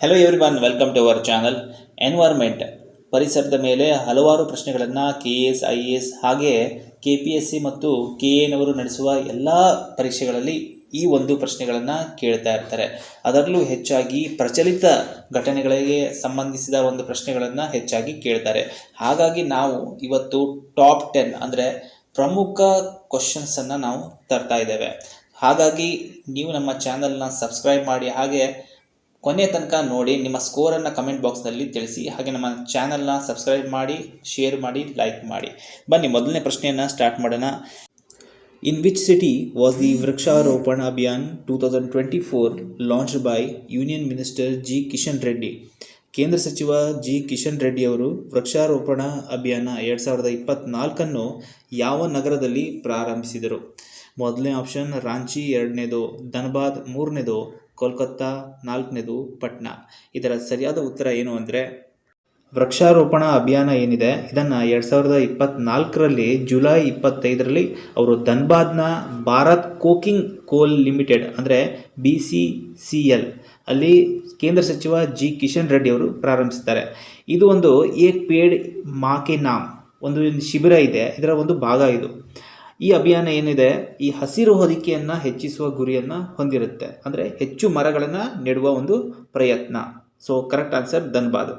Hello everyone, welcome to our channel. Environment ಪರಿಸರದ ಮೇಲೆ ಹಲವಾರು ಪ್ರಶ್ನೆಗಳನ್ನು KS, IAS ಹಾಗೆ KPSC ಮತ್ತು KA ನಡೆಸುವ ಎಲ್ಲ ಪರೀಕ್ಷೆಗಳಲ್ಲಿ ಈ ಒಂದು ಪ್ರಶ್ನೆಗಳನ್ನು ಕೇಳ್ತಾ ಇರ್ತಾರೆ. ಅದರಲ್ಲೂ ಹೆಚ್ಚಾಗಿ ಪ್ರಚಲಿತ ಘಟನೆಗಳಿಗೆ ಸಂಬಂಧಿಸಿದ ಒಂದು ಪ್ರಶ್ನೆಗಳನ್ನು ಹೆಚ್ಚಾಗಿ ಕೇಳ್ತಾರೆ. ಹಾಗಾಗಿ ನಾವು ಇವತ್ತು ಟಾಪ್ 10 ಅಂದರೆ ಪ್ರಮುಖ ಕ್ವಶನ್ಸನ್ನು ನಾವು ತರ್ತಾ ಇದ್ದೇವೆ. ಹಾಗಾಗಿ ನೀವು ನಮ್ಮ ಚಾನಲ್ನ ಸಬ್ಸ್ಕ್ರೈಬ್ ಮಾಡಿ, ಹಾಗೆ ಕೊನೆ ತನಕ ನೋಡಿ, ನಿಮ್ಮ ಸ್ಕೋರನ್ನು ಕಮೆಂಟ್ ಬಾಕ್ಸ್ನಲ್ಲಿ ತಿಳಿಸಿ. ಹಾಗೆ ನಮ್ಮ ಚಾನಲ್ನ ಸಬ್ಸ್ಕ್ರೈಬ್ ಮಾಡಿ, ಶೇರ್ ಮಾಡಿ, ಲೈಕ್ ಮಾಡಿ. ಬನ್ನಿ ಮೊದಲನೇ ಪ್ರಶ್ನೆಯನ್ನು ಸ್ಟಾರ್ಟ್ ಮಾಡೋಣ. In which city was the Vriksharopan Abhiyan 2024 launched by union minister G Kishan Reddy? ಕೇಂದ್ರ ಸಚಿವ ಜಿ ಕಿಶನ್ ರೆಡ್ಡಿ ಅವರು ವೃಕ್ಷಾರೋಪಣ ಅಭಿಯಾನ 2024 ಯಾವ ನಗರದಲ್ಲಿ ಪ್ರಾರಂಭಿಸಿದರು? ಮೊದಲನೇ ಆಪ್ಷನ್ ರಾಂಚಿ, ಎರಡನೇದು ಧನಬಾದ್, ಮೂರನೇದು ಕೋಲ್ಕತ್ತಾ, ನಾಲ್ಕನೇದು ಪಟ್ನಾ. ಇದರ ಸರಿಯಾದ ಉತ್ತರ ಏನು ಅಂದರೆ, ವೃಕ್ಷಾರೋಪಣ ಅಭಿಯಾನ ಏನಿದೆ ಇದನ್ನು 2024 ಜುಲೈ 25 ಅವರು ಧನ್ಬಾದ್ನ ಭಾರತ್ ಕೋಕಿಂಗ್ ಕೋಲ್ ಲಿಮಿಟೆಡ್ ಅಂದರೆ BCCL ಅಲ್ಲಿ ಕೇಂದ್ರ ಸಚಿವ ಜಿ ಕಿಶನ್ ರೆಡ್ಡಿ ಅವರು ಪ್ರಾರಂಭಿಸ್ತಾರೆ. ಇದು ಒಂದು ಏಕ್ ಪೇಡ್ ಮಾ ಕೆ ನಾಮ್ ಒಂದು ಶಿಬಿರ ಇದೆ, ಇದರ ಒಂದು ಭಾಗ ಇದು. ಈ ಅಭಿಯಾನ ಏನಿದೆ ಈ ಹಸಿರು ಹೊದಿಕೆಯನ್ನು ಹೆಚ್ಚಿಸುವ ಗುರಿಯನ್ನು ಹೊಂದಿರುತ್ತೆ, ಅಂದರೆ ಹೆಚ್ಚು ಮರಗಳನ್ನು ನೆಡುವ ಒಂದು ಪ್ರಯತ್ನ. So correct answer Dhanbad.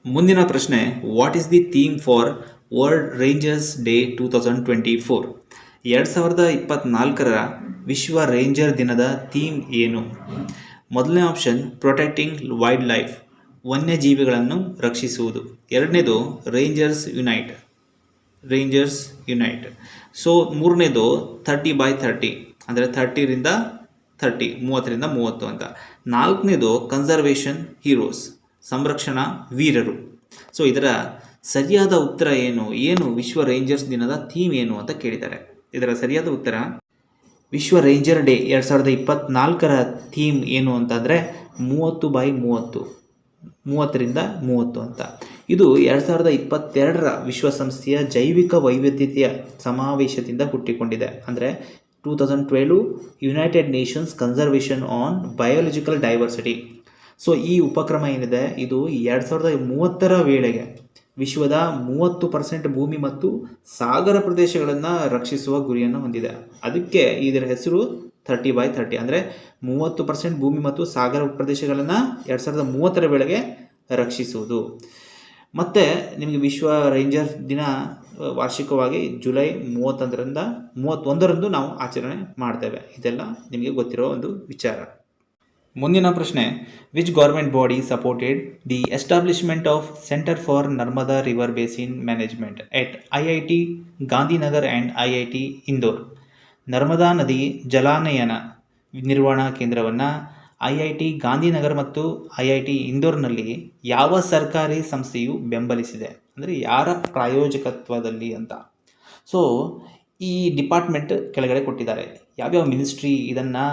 ಮುಂದಿನ ಪ್ರಶ್ನೆ, what is the theme for world rangers day 2024? 2024 ವಿಶ್ವ ರೇಂಜರ್ ದಿನದ ಥೀಮ್ ಏನು? ಮೊದಲನೇ ಆಪ್ಷನ್ ಪ್ರೊಟೆಕ್ಟಿಂಗ್ ವೈಲ್ಡ್ ಲೈಫ್, ವನ್ಯಜೀವಿಗಳನ್ನು ರಕ್ಷಿಸುವುದು. ಎರಡನೇದು ರೇಂಜರ್ಸ್ ಯುನೈಟ್. ಸೊ ಮೂರನೇದು 30x30 ಅಂದರೆ 30ರಿಂದ 30 ಅಂತ. ನಾಲ್ಕನೇದು ಕನ್ಸರ್ವೇಷನ್ ಹೀರೋಸ್, ಸಂರಕ್ಷಣಾ ವೀರರು. ಸೊ ಇದರ ಸರಿಯಾದ ಉತ್ತರ ಏನು ವಿಶ್ವ ರೇಂಜರ್ಸ್ ದಿನದ ಥೀಮ್ ಏನು ಅಂತ ಕೇಳಿದ್ದಾರೆ. ಇದರ ಸರಿಯಾದ ಉತ್ತರ ವಿಶ್ವ ರೇಂಜರ್ ಡೇ 2024 ಥೀಮ್ ಏನು ಅಂತಂದರೆ 30x30, 30ರಿಂದ 30 ಅಂತ. ಇದು 2022 ವಿಶ್ವಸಂಸ್ಥೆಯ ಜೈವಿಕ ವೈವಿಧ್ಯತೆಯ ಸಮಾವೇಶದಿಂದ ಹುಟ್ಟಿಕೊಂಡಿದೆ. ಅಂದರೆ 2012 United Nations conservation on biological diversity. So ಈ ಉಪಕ್ರಮ ಏನಿದೆ ಇದು 2030 ವೇಳೆಗೆ ವಿಶ್ವದ 30% ಭೂಮಿ ಮತ್ತು ಸಾಗರ ಪ್ರದೇಶಗಳನ್ನು ರಕ್ಷಿಸುವ ಗುರಿಯನ್ನು ಹೊಂದಿದೆ. ಅದಕ್ಕೆ ಇದರ ಹೆಸರು 30x30 ಅಂದರೆ 30% ಭೂಮಿ ಮತ್ತು ಸಾಗರ ಪ್ರದೇಶಗಳನ್ನು 2030 ವೇಳೆಗೆ ರಕ್ಷಿಸುವುದು. ಮತ್ತು ನಿಮಗೆ ವಿಶ್ವ ರೇಂಜರ್ ದಿನ ವಾರ್ಷಿಕವಾಗಿ ಜುಲೈ 31 ನಾವು ಆಚರಣೆ ಮಾಡ್ತೇವೆ. ಇದೆಲ್ಲ ನಿಮಗೆ ಗೊತ್ತಿರೋ ಒಂದು ವಿಚಾರ. ಮುಂದಿನ ಪ್ರಶ್ನೆ, which government body supported the establishment of centre for Narmada river basin management at IIT Gandhinagar and IIT Indore? Narmada ನದಿ ಜಲಾನಯನ ನಿರ್ವಹಣಾ ಕೇಂದ್ರವನ್ನು IIT ಗಾಂಧಿನಗರ್ ಮತ್ತು IIT ಇಂದೋರ್ನಲ್ಲಿ ಯಾವ ಸರ್ಕಾರಿ ಸಂಸ್ಥೆಯು ಬೆಂಬಲಿಸಿದೆ? ಅಂದರೆ ಯಾರ ಪ್ರಾಯೋಜಕತ್ವದಲ್ಲಿ ಅಂತ. ಸೊ ಈ ಡಿಪಾರ್ಟ್ಮೆಂಟ್ ಕೆಳಗಡೆ ಕೊಟ್ಟಿದ್ದಾರೆ, ಯಾವ್ಯಾವ ಮಿನಿಸ್ಟ್ರಿ ಇದನ್ನು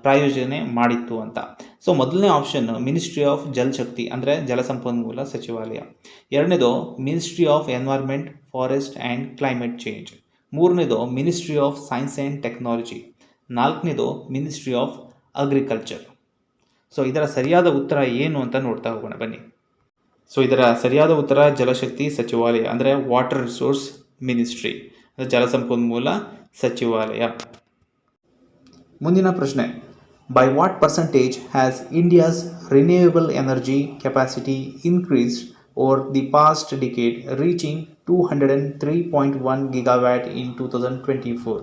ಪ್ರಾಯೋಜನೆ ಮಾಡಿತ್ತು ಅಂತ. ಸೊ ಮೊದಲನೇ ಆಪ್ಷನ್ ಮಿನಿಸ್ಟ್ರಿ ಆಫ್ ಜಲಶಕ್ತಿ ಅಂದರೆ ಜಲಸಂಪನ್ಮೂಲ ಸಚಿವಾಲಯ. ಎರಡನೇದು ministry of environment, forest and climate change. ಮೂರನೇದು ministry of science and technology. ನಾಲ್ಕನೇದು ಮಿನಿಸ್ಟ್ರಿ ಆಫ್ ಅಗ್ರಿಕಲ್ಚರ್. ಸೊ ಇದರ ಸರಿಯಾದ ಉತ್ತರ ಏನು ಅಂತ ನೋಡ್ತಾ ಹೋಗೋಣ ಬನ್ನಿ. ಸೊ ಇದರ ಸರಿಯಾದ ಉತ್ತರ ಜಲಶಕ್ತಿ ಸಚಿವಾಲಯ ಅಂದರೆ ವಾಟರ್ ರಿಸೋರ್ಸ್ ಮಿನಿಸ್ಟ್ರಿ, ಅಂದರೆ ಜಲಸಂಪನ್ಮೂಲ ಸಚಿವಾಲಯ. ಮುಂದಿನ ಪ್ರಶ್ನೆ, by what percentage has India's renewable energy capacity increased over the past decade reaching 203.1 GW ಇನ್ 2024?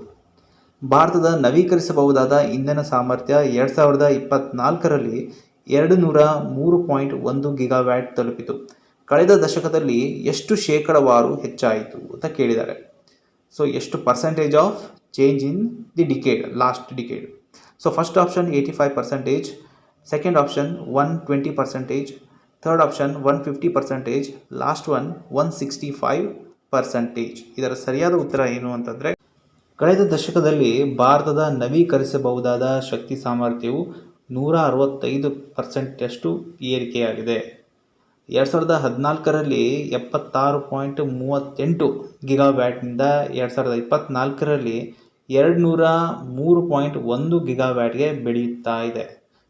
ಭಾರತದ ನವೀಕರಿಸಬಹುದಾದ ಇಂಧನ ಸಾಮರ್ಥ್ಯ 2024 203.1 GW ತಲುಪಿತು. ಕಳೆದ ದಶಕದಲ್ಲಿ ಎಷ್ಟು ಶೇಕಡಾವಾರು ಹೆಚ್ಚಾಯಿತು ಅಂತ ಕೇಳಿದ್ದಾರೆ. ಸೊ ಎಷ್ಟು percentage of change in the decade, last decade? So first option 85%, second option 120%, third option 150%, last one 165%. ಇದರ ಸರಿಯಾದ ಉತ್ತರ ಏನು ಅಂತಂದರೆ, ಕಳೆದ ದಶಕದಲ್ಲಿ ಭಾರತದ ನವೀಕರಿಸಬಹುದಾದ ಶಕ್ತಿ ಸಾಮರ್ಥ್ಯವು 165% ಏರಿಕೆಯಾಗಿದೆ. 2014 76.38 GW 2024 203.1 GW ಬೆಳೆಯುತ್ತಾ ಇದೆ.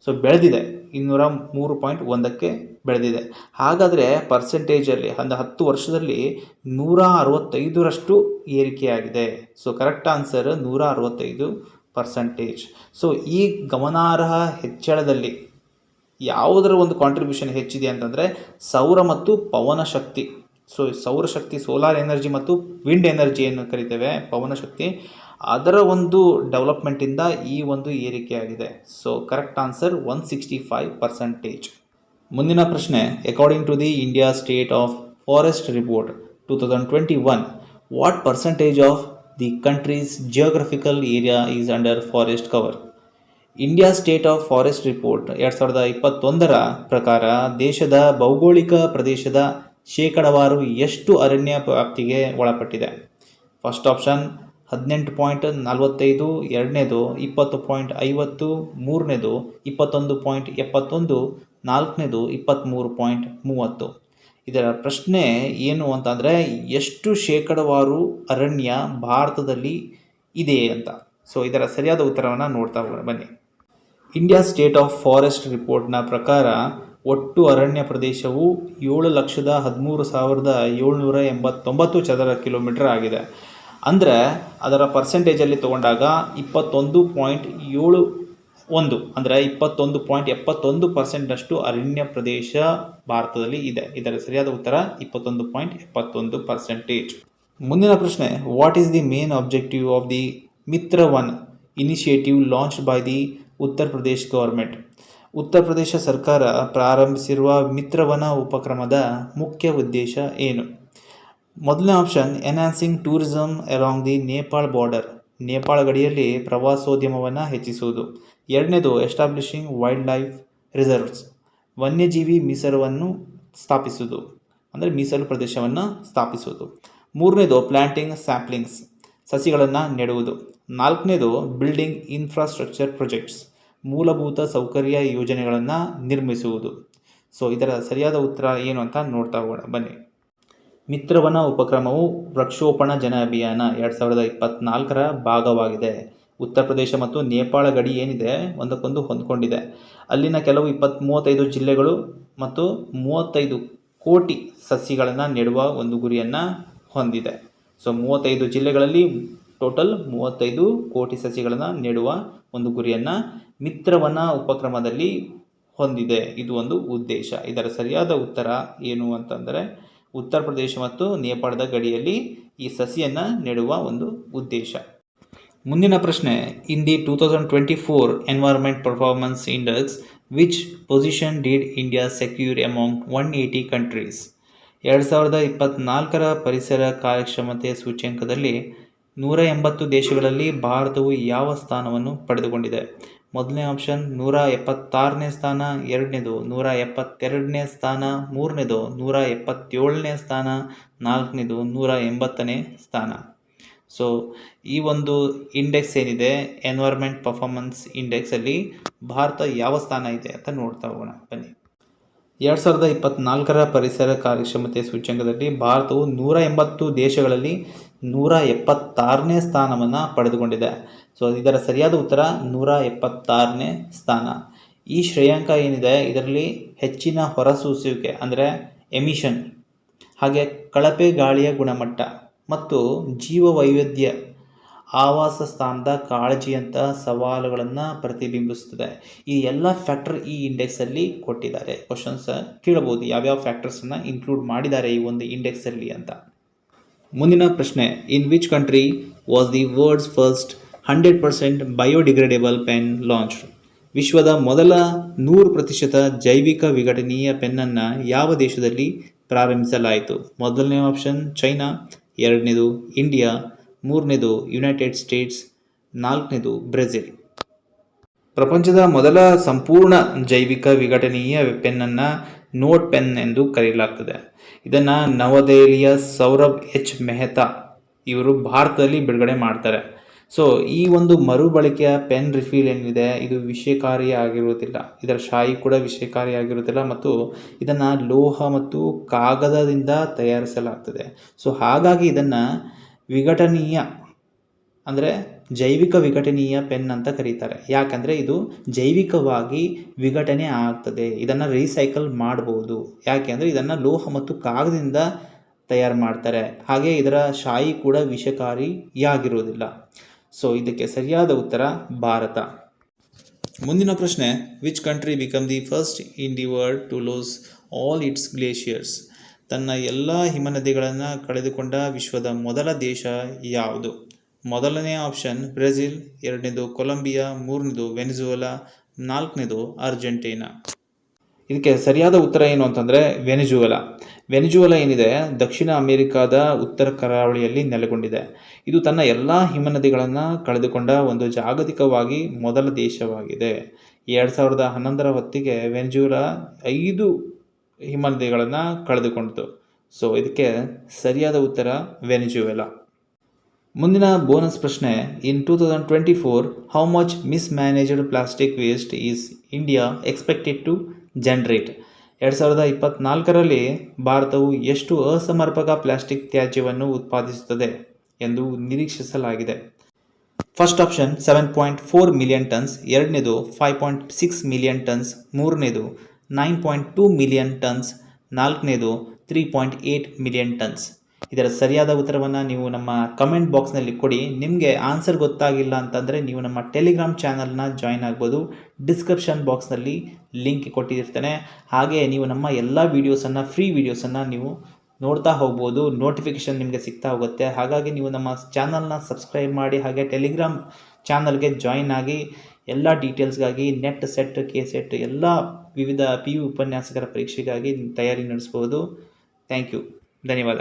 ಸೊ ಬೆಳೆದಿದೆ 203.1ಕ್ಕೆ ಬೆಳೆದಿದೆ. ಹಾಗಾದರೆ ಪರ್ಸೆಂಟೇಜಲ್ಲಿ 10 ವರ್ಷದಲ್ಲಿ 165ರಷ್ಟು ಏರಿಕೆಯಾಗಿದೆ. So correct answer 165%. ಸೊ ಈ ಗಮನಾರ್ಹ ಹೆಚ್ಚಳದಲ್ಲಿ ಯಾವುದರ ಒಂದು ಕಾಂಟ್ರಿಬ್ಯೂಷನ್ ಹೆಚ್ಚಿದೆ ಅಂತಂದರೆ ಸೌರ ಮತ್ತು ಪವನ ಶಕ್ತಿ. ಸೊ ಸೌರಶಕ್ತಿ, ಸೋಲಾರ್ ಎನರ್ಜಿ ಮತ್ತು ವಿಂಡ್ ಎನರ್ಜಿಯನ್ನು ಕರಿತೇವೆ ಪವನ ಶಕ್ತಿ, ಅದರ ಒಂದು ಡೆವಲಪ್ಮೆಂಟಿಂದ ಈ ಒಂದು ಏರಿಕೆಯಾಗಿದೆ. So correct answer 165%. ಮುಂದಿನ ಪ್ರಶ್ನೆ, according to the India state of forest report 2021, what percentage of the country's geographical area is under forest cover? India state of forest report 2021ರ ಪ್ರಕಾರ ದೇಶದ ಭೌಗೋಳಿಕ ಪ್ರದೇಶದ ಶೇಕಡವಾರು ಎಷ್ಟು ಅರಣ್ಯ ವ್ಯಾಪ್ತಿಗೆ ಒಳಪಟ್ಟಿದೆ? ಫಸ್ಟ್ ಆಪ್ಷನ್ 18.45, ಎರಡನೇದು 20.50, ಮೂರನೇದು 21.71, ನಾಲ್ಕನೇದು 23.30. ಇದರ ಪ್ರಶ್ನೆ ಏನು ಅಂತಂದರೆ ಎಷ್ಟು ಶೇಕಡವಾರು ಅರಣ್ಯ ಭಾರತದಲ್ಲಿ ಇದೆ ಅಂತ. ಸೊ ಇದರ ಸರಿಯಾದ ಉತ್ತರವನ್ನು ನೋಡ್ತಾ ಬನ್ನಿ. ಇಂಡಿಯಾ ಸ್ಟೇಟ್ ಆಫ್ ಫಾರೆಸ್ಟ್ ರಿಪೋರ್ಟ್ನ ಪ್ರಕಾರ ಒಟ್ಟು ಅರಣ್ಯ ಪ್ರದೇಶವು 7,13,789 ಚದರ ಕಿಲೋಮೀಟರ್ ಆಗಿದೆ. ಅಂದರೆ ಅದರ ಪರ್ಸೆಂಟೇಜಲ್ಲಿ ತಗೊಂಡಾಗ 21.71 ಅಂದರೆ 21.71% ಅರಣ್ಯ ಪ್ರದೇಶ ಭಾರತದಲ್ಲಿ ಇದೆ. ಇದರ ಸರಿಯಾದ ಉತ್ತರ 21.71%. ಮುಂದಿನ ಪ್ರಶ್ನೆ, what is the main objective of the Mitra one initiative launched by the Uttar Pradesh government? Uttar Pradesh ಸರ್ಕಾರ ಪ್ರಾರಂಭಿಸಿರುವ ಮಿತ್ರವನ ಉಪಕ್ರಮದ ಮುಖ್ಯ ಉದ್ದೇಶ ಏನು? ಮೊದಲನೇ option, enhancing tourism along the Nepal border, Nepal ಗಡಿಯಲ್ಲಿ ಪ್ರವಾಸೋದ್ಯಮವನ್ನು ಹೆಚ್ಚಿಸುವುದು. ಎರಡನೇದು, ಎಸ್ಟಾಬ್ಲಿಷಿಂಗ್ ವೈಲ್ಡ್ ಲೈಫ್ ರಿಸರ್ವ್ಸ್, ವನ್ಯಜೀವಿ ಮೀಸಲನ್ನು ಸ್ಥಾಪಿಸುವುದು, ಅಂದರೆ ಮೀಸಲು ಪ್ರದೇಶವನ್ನು ಸ್ಥಾಪಿಸುವುದು. ಮೂರನೇದು, ಪ್ಲಾಂಟಿಂಗ್ ಸ್ಯಾಪ್ಲಿಂಗ್ಸ್, ಸಸಿಗಳನ್ನು ನೆಡುವುದು. ನಾಲ್ಕನೇದು, ಬಿಲ್ಡಿಂಗ್ ಇನ್ಫ್ರಾಸ್ಟ್ರಕ್ಚರ್ ಪ್ರಾಜೆಕ್ಟ್ಸ್, ಮೂಲಭೂತ ಸೌಕರ್ಯ ಯೋಜನೆಗಳನ್ನು ನಿರ್ಮಿಸುವುದು. ಸೊ ಇದರ ಸರಿಯಾದ ಉತ್ತರ ಏನು ಅಂತ ನೋಡ್ತಾ ಹೋಗೋಣ ಬನ್ನಿ. ಮಿತ್ರವನ ಉಪಕ್ರಮವು ವೃಕ್ಷೋಪಣ ಜನ ಅಭಿಯಾನ 2024ರ ಭಾಗವಾಗಿದೆ. ಉತ್ತರ ಪ್ರದೇಶ ಮತ್ತು ನೇಪಾಳ ಗಡಿ ಏನಿದೆ ಒಂದಕ್ಕೊಂದು ಹೊಂದ್ಕೊಂಡಿದೆ. ಅಲ್ಲಿನ ಕೆಲವು 35 ಜಿಲ್ಲೆಗಳು ಮತ್ತು 35 ಕೋಟಿ ಸಸಿಗಳನ್ನು ನೆಡುವ ಒಂದು ಗುರಿಯನ್ನು ಹೊಂದಿದೆ. ಸೊ 35 ಜಿಲ್ಲೆಗಳಲ್ಲಿ ಟೋಟಲ್ 35 ಕೋಟಿ ಸಸಿಗಳನ್ನು ನೆಡುವ ಒಂದು ಗುರಿಯನ್ನು ಮಿತ್ರವನ ಉಪಕ್ರಮದಲ್ಲಿ ಹೊಂದಿದೆ. ಇದು ಒಂದು ಉದ್ದೇಶ. ಇದರ ಸರಿಯಾದ ಉತ್ತರ ಏನು ಅಂತಂದರೆ ಉತ್ತರ ಪ್ರದೇಶ ಮತ್ತು ನೇಪಾಳದ ಗಡಿಯಲ್ಲಿ ಈ ಸಸಿಯನ್ನು ನೆಡುವ ಒಂದು ಉದ್ದೇಶ. ಮುಂದಿನ ಪ್ರಶ್ನೆ, in the 2024 environment performance index which position did India secure among 180 countries? 2024ರ ಪರಿಸರ ಕಾರ್ಯಕ್ಷಮತೆ ಸೂಚ್ಯಂಕದಲ್ಲಿ 180 ದೇಶಗಳಲ್ಲಿ ಭಾರತವು ಯಾವ ಸ್ಥಾನವನ್ನು ಪಡೆದುಕೊಂಡಿದೆ? ಮೊದಲನೇ ಆಪ್ಷನ್ 176ನೇ ಸ್ಥಾನ, ಎರಡನೇದು 172ನೇ ಸ್ಥಾನ, ಮೂರನೇದು 177ನೇ ಸ್ಥಾನ, ನಾಲ್ಕನೇದು 180ನೇ ಸ್ಥಾನ. ಸೊ ಈ ಒಂದು ಇಂಡೆಕ್ಸ್ ಏನಿದೆ ಎನ್ವೈರ್ಮೆಂಟ್ ಪರ್ಫಾರ್ಮೆನ್ಸ್ ಇಂಡೆಕ್ಸಲ್ಲಿ ಭಾರತ ಯಾವ ಸ್ಥಾನ ಇದೆ ಅಂತ ನೋಡ್ತಾ ಹೋಗೋಣ ಬನ್ನಿ. 2024ರ ಪರಿಸರ ಕಾರ್ಯಕ್ಷಮತೆ ಸೂಚ್ಯಂಕದಲ್ಲಿ ಭಾರತವು 180 ದೇಶಗಳಲ್ಲಿ 176ನೇ ಸ್ಥಾನವನ್ನು ಪಡೆದುಕೊಂಡಿದೆ. ಸೊ ಇದರ ಸರಿಯಾದ ಉತ್ತರ 176ನೇ ಸ್ಥಾನ. ಈ ಶ್ರೇಯಾಂಕ ಏನಿದೆ ಇದರಲ್ಲಿ ಹೆಚ್ಚಿನ ಹೊರಸೂಸುವಿಕೆ ಅಂದರೆ ಎಮಿಷನ್, ಹಾಗೆ ಕಳಪೆ ಗಾಳಿಯ ಗುಣಮಟ್ಟ ಮತ್ತು ಜೀವವೈವಿಧ್ಯ, ಆವಾಸ ಸ್ಥಾನದ ಕಾಳಜಿಯಂತಹ ಸವಾಲುಗಳನ್ನು ಪ್ರತಿಬಿಂಬಿಸುತ್ತದೆ. ಈ ಎಲ್ಲ ಫ್ಯಾಕ್ಟರ್ ಈ ಇಂಡೆಕ್ಸಲ್ಲಿ ಕೊಟ್ಟಿದ್ದಾರೆ. ಕ್ವಶನ್ಸ್ ಕೇಳಬಹುದು, ಯಾವ್ಯಾವ ಫ್ಯಾಕ್ಟರ್ಸನ್ನು ಇನ್ಕ್ಲೂಡ್ ಮಾಡಿದ್ದಾರೆ ಈ ಒಂದು ಇಂಡೆಕ್ಸಲ್ಲಿ ಅಂತ. ಮುಂದಿನ ಪ್ರಶ್ನೆ, in which country was the world's first 100% biodegradable pen launched? ವಿಶ್ವದ ಮೊದಲ 100% ಜೈವಿಕ ವಿಘಟನೀಯ ಪೆನ್ನನ್ನು ಯಾವ ದೇಶದಲ್ಲಿ ಪ್ರಾರಂಭಿಸಲಾಯಿತು? ಮೊದಲನೇ ಆಪ್ಷನ್ ಚೈನಾ, ಎರಡನೇದು ಇಂಡಿಯಾ, ಮೂರನೇದು ಯುನೈಟೆಡ್ ಸ್ಟೇಟ್ಸ್, ನಾಲ್ಕನೇದು ಬ್ರೆಜಿಲ್. ಪ್ರಪಂಚದ ಮೊದಲ ಸಂಪೂರ್ಣ ಜೈವಿಕ ವಿಘಟನೀಯ ಪೆನ್ನನ್ನು ನೋಟ್ ಪೆನ್ ಎಂದು ಕರೆಯಲಾಗ್ತದೆ. ಇದನ್ನು ನವದೆಹಲಿಯ ಸೌರಭ್ ಎಚ್ ಮೆಹ್ತಾ ಇವರು ಭಾರತದಲ್ಲಿ ಬಿಡುಗಡೆ ಮಾಡ್ತಾರೆ. ಸೊ ಈ ಒಂದು ಮರುಬಳಕೆಯ ಪೆನ್ ರಿಫಿಲ್ ಏನಿದೆ ಇದು ವಿಷಕಾರಿಯಾಗಿರುವುದಿಲ್ಲ, ಇದರ ಶಾಯಿ ಕೂಡ ವಿಷಕಾರಿಯಾಗಿರುವುದಿಲ್ಲ ಮತ್ತು ಇದನ್ನು ಲೋಹ ಮತ್ತು ಕಾಗದದಿಂದ ತಯಾರಿಸಲಾಗ್ತದೆ. ಸೊ ಹಾಗಾಗಿ ಇದನ್ನು ವಿಘಟನೀಯ ಅಂದರೆ ಜೈವಿಕ ವಿಘಟನೀಯ ಪೆನ್ ಅಂತ ಕರೀತಾರೆ. ಯಾಕಂದರೆ ಇದು ಜೈವಿಕವಾಗಿ ವಿಘಟನೆ ಆಗ್ತದೆ. ಇದನ್ನು ರೀಸೈಕಲ್ ಮಾಡ್ಬೋದು. ಯಾಕೆ ಅಂದರೆ ಇದನ್ನು ಲೋಹ ಮತ್ತು ಕಾಗದದಿಂದ ತಯಾರು ಮಾಡ್ತಾರೆ. ಹಾಗೆ ಇದರ ಶಾಯಿ ಕೂಡ ವಿಷಕಾರಿಯಾಗಿರುವುದಿಲ್ಲ. ಸೊ ಇದಕ್ಕೆ ಸರಿಯಾದ ಉತ್ತರ ಭಾರತ. ಮುಂದಿನ ಪ್ರಶ್ನೆ, which country become the first in the world to lose all its glaciers? ತನ್ನ ಎಲ್ಲ ಹಿಮನದಿಗಳನ್ನು ಕಳೆದುಕೊಂಡ ವಿಶ್ವದ ಮೊದಲ ದೇಶ ಯಾವುದು? ಮೊದಲನೇ ಆಪ್ಷನ್ ಬ್ರೆಜಿಲ್, ಎರಡನೇದು ಕೊಲಂಬಿಯಾ, ಮೂರನೇದು ವೆನಿಜುವೆಲಾ, ನಾಲ್ಕನೇದು ಅರ್ಜೆಂಟೀನಾ. ಇದಕ್ಕೆ ಸರಿಯಾದ ಉತ್ತರ ಏನು ಅಂತಂದರೆ ವೆನಿಜುವೆಲಾ. ವೆನಿಜುವೆಲಾ ಏನಿದೆ ದಕ್ಷಿಣ ಅಮೆರಿಕಾದ ಉತ್ತರ ಕರಾವಳಿಯಲ್ಲಿ ನೆಲೆಗೊಂಡಿದೆ. ಇದು ತನ್ನ ಎಲ್ಲ ಹಿಮನದಿಗಳನ್ನು ಕಳೆದುಕೊಂಡ ಒಂದು ಜಾಗತಿಕವಾಗಿ ಮೊದಲ ದೇಶವಾಗಿದೆ. 2011 ಹೊತ್ತಿಗೆ ವೆನಿಜುವೆಲಾ 5 ಹಿಮನದಿಗಳನ್ನು ಕಳೆದುಕೊಂಡಿತು. ಸೊ ಇದಕ್ಕೆ ಸರಿಯಾದ ಉತ್ತರ ವೆನಿಜುವೆಲಾ. ಮುಂದಿನ ಬೋನಸ್ ಪ್ರಶ್ನೆ, in 2024 how much mismanaged plastic waste is India expected to generate? 2024ರಲ್ಲಿ ಭಾರತವು ಎಷ್ಟು ಅಸಮರ್ಪಕ ಪ್ಲಾಸ್ಟಿಕ್ ತ್ಯಾಜ್ಯವನ್ನು ಉತ್ಪಾದಿಸುತ್ತದೆ ಎಂದು ನಿರೀಕ್ಷಿಸಲಾಗಿದೆ? ಫಸ್ಟ್ ಆಪ್ಷನ್ 7.4 ಮಿಲಿಯನ್ ಟನ್ಸ್, ಎರಡನೇದು 5.6 ಮಿಲಿಯನ್ ಟನ್ಸ್, ಮೂರನೇದು 9.2 ಮಿಲಿಯನ್ ಟನ್ಸ್, ನಾಲ್ಕನೇದು 3.8 ಮಿಲಿಯನ್ ಟನ್ಸ್. ಇದರ ಸರಿಯಾದ ಉತ್ತರವನ್ನು ನೀವು ನಮ್ಮ ಕಮೆಂಟ್ ಬಾಕ್ಸ್ನಲ್ಲಿ ಕೊಡಿ. ನಿಮಗೆ ಆನ್ಸರ್ ಗೊತ್ತಾಗಿಲ್ಲ ಅಂತಂದರೆ ನೀವು ನಮ್ಮ ಟೆಲಿಗ್ರಾಮ್ ಚಾನಲ್ನ ಜಾಯ್ನ್ ಆಗ್ಬೋದು. ಡಿಸ್ಕ್ರಿಪ್ಷನ್ ಬಾಕ್ಸ್ನಲ್ಲಿ ಲಿಂಕ್ ಕೊಟ್ಟಿರ್ತೇನೆ. ಹಾಗೆ ನೀವು ನಮ್ಮ ಎಲ್ಲ ವೀಡಿಯೋಸನ್ನು ಫ್ರೀ ವೀಡಿಯೋಸನ್ನು ನೀವು ನೋಡ್ತಾ ಹೋಗ್ಬೋದು. ನೋಟಿಫಿಕೇಷನ್ ನಿಮಗೆ ಸಿಗ್ತಾ ಹೋಗುತ್ತೆ. ಹಾಗಾಗಿ ನೀವು ನಮ್ಮ ಚಾನಲ್ನ ಸಬ್ಸ್ಕ್ರೈಬ್ ಮಾಡಿ, ಹಾಗೆ ಟೆಲಿಗ್ರಾಮ್ ಚಾನಲ್ಗೆ ಜಾಯಿನ್ ಆಗಿ ಎಲ್ಲ ಡೀಟೇಲ್ಸ್ಗಾಗಿ ನೆಟ್ ಸೆಟ್, ಕೆ ಸೆಟ್ ಎಲ್ಲ ವಿವಿಧ PU ಉಪನ್ಯಾಸಕರ ಪರೀಕ್ಷೆಗಾಗಿ ತಯಾರಿ ನಡೆಸ್ಬೋದು. Thank you. ಧನ್ಯವಾದ.